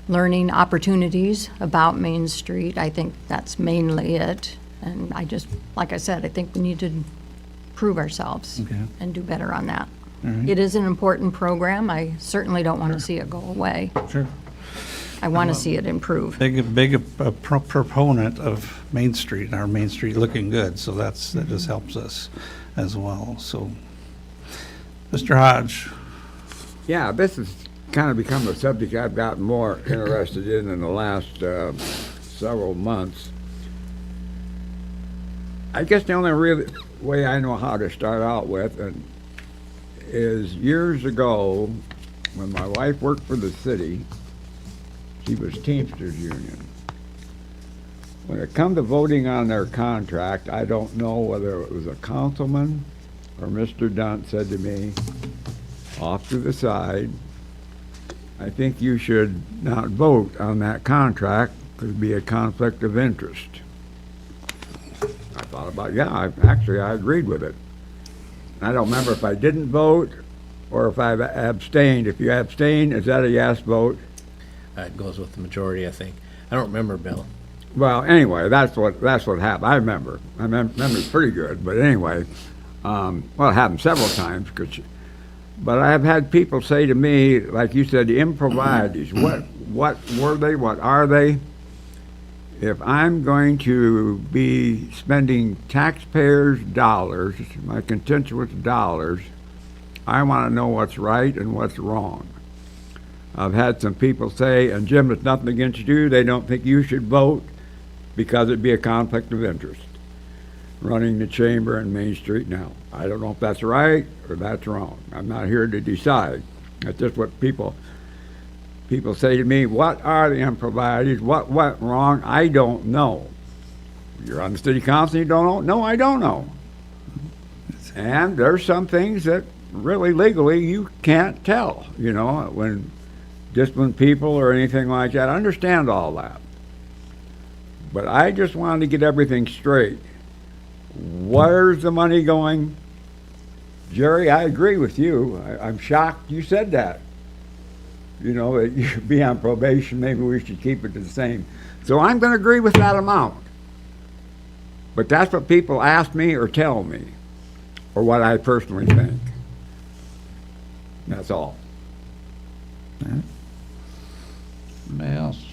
learning opportunities about Main Street. I think that's mainly it. And I just, like I said, I think we need to prove ourselves Okay. and do better on that. All right. It is an important program. I certainly don't want to see it go away. Sure. I want to see it improve. Big proponent of Main Street, our Main Street looking good, so that just helps us as well, so. Mr. Hodge? Yeah, this has kind of become a subject I've gotten more interested in the last several months. I guess the only real way I know how to start out with is years ago when my wife worked for the city. She was Teamsters Union. When it come to voting on their contract, I don't know whether it was a councilman or Mr. Dunt said to me, off to the side, I think you should not vote on that contract because it'd be a conflict of interest. I thought about, I agreed with it. I don't remember if I didn't vote or if I abstained. If you abstain, is that a yes vote? It goes with the majority, I think. I don't remember, Bill. Well, anyway, that's what happened. I remember. My memory's pretty good, but anyway, well, it happened several times. But I have had people say to me, like you said, the improprieties. What were they? What are they? If I'm going to be spending taxpayers' dollars, my constituents' dollars, I want to know what's right and what's wrong. I've had some people say, and Jim, it's nothing against you, they don't think you should vote because it'd be a conflict of interest, running the chamber and Main Street now. I don't know if that's right or that's wrong. I'm not here to decide. That's just what people say to me, what are the improprieties? What went wrong? I don't know. You're on the city council, you don't know? No, I don't know. And there's some things that really legally you can't tell, when discipline people or anything like that. I understand all that. But I just wanted to get everything straight. Where's the money going? Jerry, I agree with you. I'm shocked you said that. you know, that you should be on probation, maybe we should keep it the same. So I'm gonna agree with that amount. But that's what people ask me or tell me, or what I personally think. That's all. Anybody else?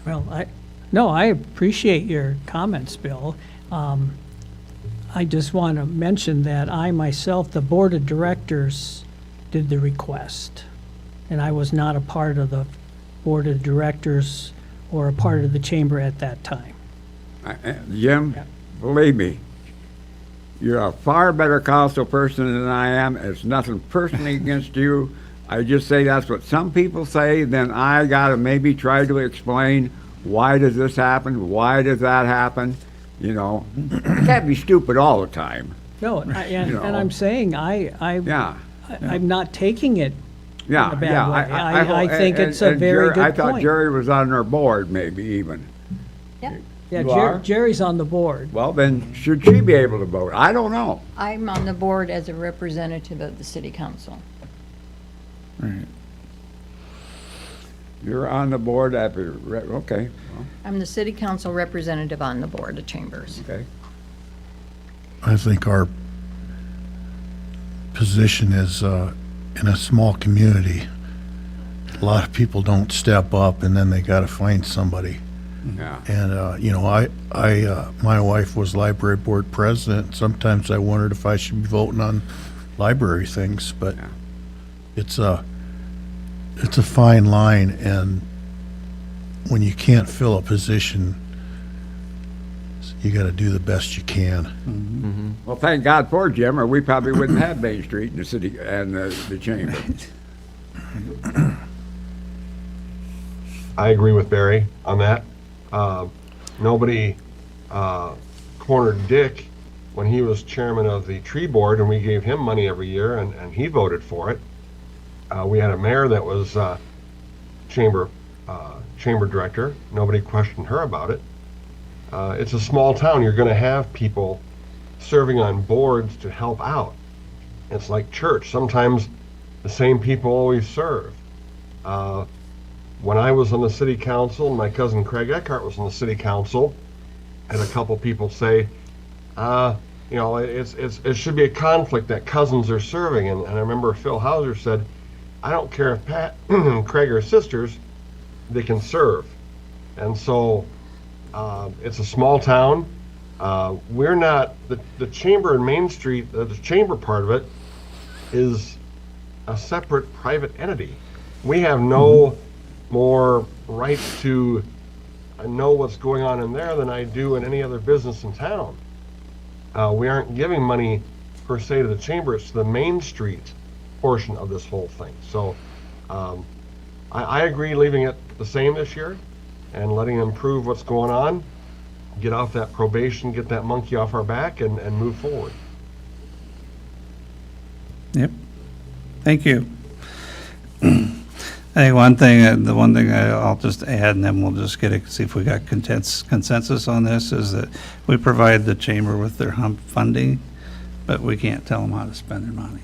Well, I appreciate your comments, Bill. I just want to mention that I myself, the board of directors, did the request. And I was not a part of the board of directors or a part of the chamber at that time. Jim, Yeah. believe me, you're a far better council person than I am. It's nothing personally against you. I just say that's what some people say, then I gotta maybe try to explain, why does this happen? Why does that happen? You know, you can't be stupid all the time. No, and know. I'm saying Yeah, I'm not taking it yeah, in a bad yeah. way. I think it's a very good I thought point. Jerry was on their board, maybe even. Yeah, Yeah, You are? Jerry's on the board. Well, then should she be able to vote? I don't know. I'm on the board as a representative of the city council. Right. You're on the board after, okay, well, I'm the city council representative on the board of chambers. okay. I think our position is, in a small community, a lot of people don't step up, and then they gotta find somebody. Yeah. And, you know, my wife was library board president. Sometimes I wondered if I should be voting on library things, but Yeah. it's a fine line, and when you can't fill a position, you gotta do the best you can. Well, thank God for Jim, or we probably wouldn't have Main Street in the city and the chamber. I agree with Barry on that. Nobody cornered Dick when he was chairman of the tree board, and we gave him money every year, and he voted for it. We had a mayor that was chamber director. Nobody questioned her about it. It's a small town. You're going to have people serving on boards to help out. It's like church. Sometimes the same people always serve. When I was on the city council, and my cousin Craig Eckhart was on the city council, and a couple people say, you know, it should be a conflict that cousins are serving. And I remember Phil Hauser said, I don't care if Pat and Craig are sisters, they can serve. And so it's a small town. We're not, the chamber in Main Street, the chamber part of it is a separate private entity. We have no more right to know what's going on in there than I do in any other business in town. We aren't giving money per se to the chamber, it's to the Main Street portion of this whole thing. So I agree leaving it the same this year and letting them prove what's going on, get off that probation, get that monkey off our back, and move forward. Yep. Thank you. Hey, the one thing I'll just add, and then we'll just see if we got consensus on this, is that we provide the chamber with their hump funding, but we can't tell them how to spend their money.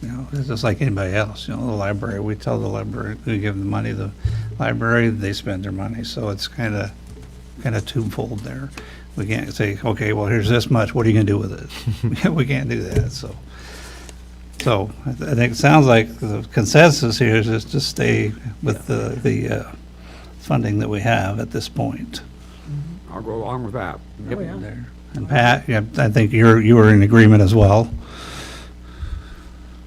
You know, it's just like anybody else. You know, the library, we tell the library, we give the money to the library, they spend their money. So it's kind of twofold there. We can't say, okay, well, here's this much, what are you gonna do with it? We can't do that, so. So I think it sounds like the consensus here is just to stay with the funding that we have at this point. I'll go along with that. Oh, yeah. There. And Pat, yeah, I think you were in agreement as well.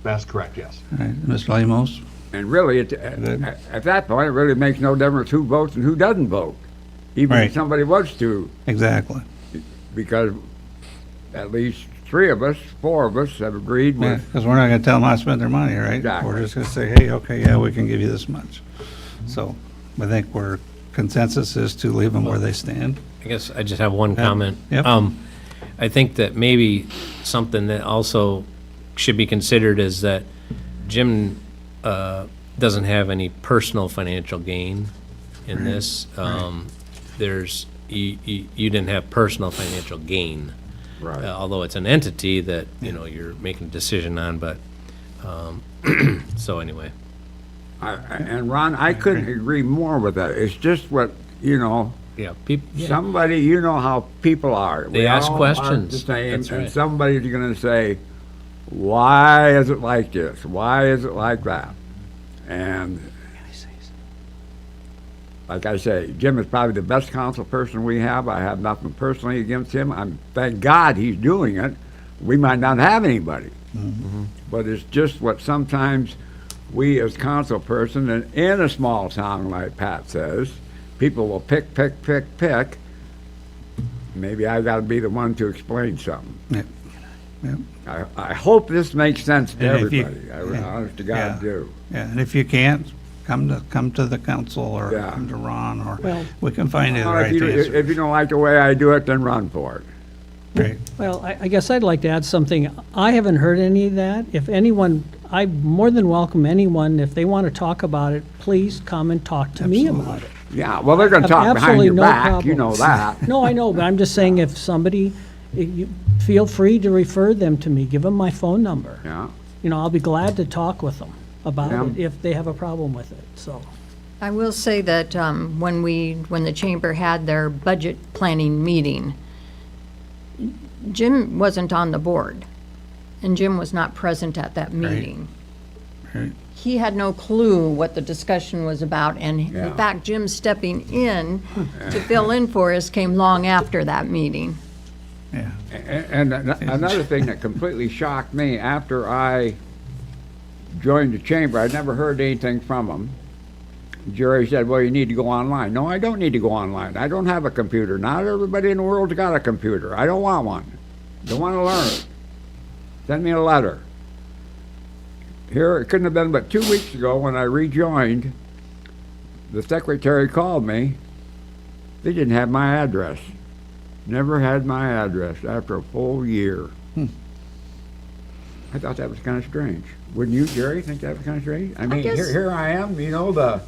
That's correct, yes. All right, Mr. Lemos? And really, at that point, it really makes no difference who votes and who doesn't vote, even Right. if somebody was to, Exactly. because at least 3 of us, 4 of us have agreed with, Because we're not going to tell them how to spend their money, right? Exactly. We're just going to say, hey, okay, yeah, we can give you this much. So I think consensus is to leave them where they stand. I guess I just have one comment. Yep. I think that maybe something that also should be considered is that Jim doesn't have any personal financial gain in this. You didn't have personal financial gain. right. Although it's an entity that, you know, you're making a decision on, but, so anyway. And Ron, I couldn't agree more with that. It's just what, you know, Yeah, people, somebody, you know how people are. They We ask all aren't questions. the same, That's and right. somebody's gonna say, why is it like this? Why is it like that? And like I say, Jim is probably the best council person we have. I have nothing personally against him. Thank God he's doing it. We might not have anybody. But it's just what sometimes we as council person, and in a small town like Pat says, people will pick. Maybe I gotta be the one to explain something. Yep. Yep. I hope this makes sense to And if you- everybody. I honest to God Yeah. do. Yeah, and if you can't, come to the council or Yeah. come to Ron, or Well- we can find you the Well, right answer. if you don't like the way I do it, then run for it. Great. Well, I guess I'd like to add something. I haven't heard any of that. If anyone, I more than welcome anyone, if they want to talk about it, please come and talk to me about it. Yeah, well, they're gonna Have talk behind absolutely your no back, you problem. know that. No, I know, but I'm just saying if somebody, you feel free to refer them to me. Give them my phone number. Yeah, You know, I'll be glad to talk with them about Yeah. it if they have a problem with it, so. I will say that when the chamber had their budget planning meeting, Jim wasn't on the board, and Jim was not present at that meeting. Right. He had no clue what the discussion was about, and in Yeah. fact, Jim stepping in to fill in for us came long after that meeting. Yeah. and another thing that completely shocked me, after I joined the chamber, I never heard anything from them. Jerry said, well, you need to go online. No, I don't need to go online. I don't have a computer. Not everybody in the world's got a computer. I don't want one. Don't want to learn it. Send me a letter. Here, it couldn't have been but 2 weeks ago when I rejoined, the secretary called me. They didn't have my address. Never had my address after a full year. I thought that was kind of strange. Wouldn't you, Jerry, think that was kind of strange? I mean, guess- here I am, you know, the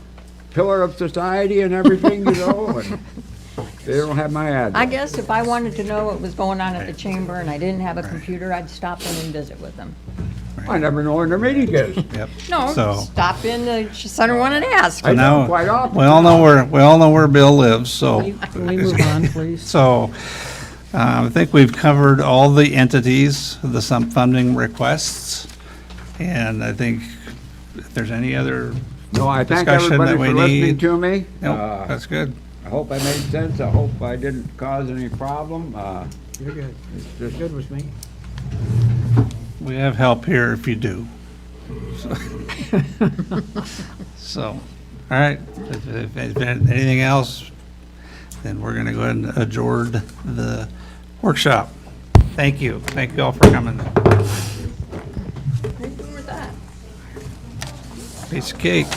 pillar of society and everything, you know, and they don't have my address. I guess if I wanted to know what was going on at the chamber and I didn't have a computer, I'd stop in and visit with them. I never know when their meeting is. Yep. No, So- stop in the center one and ask. I Now, know quite often. we all know where Bill lives, so. Can we move on, please? So, I think we've covered all the entities, the sum funding requests, and I think if there's any other, No, I thank discussion everybody that we for listening need. to me. nope, that's good. I hope I made sense. I hope I didn't cause any problem. You're good. It's You're just, good with me. We have help here if you do. So, all right, if anything else, then we're gonna go ahead and adjourn the workshop. Thank you all for coming. Piece of cake.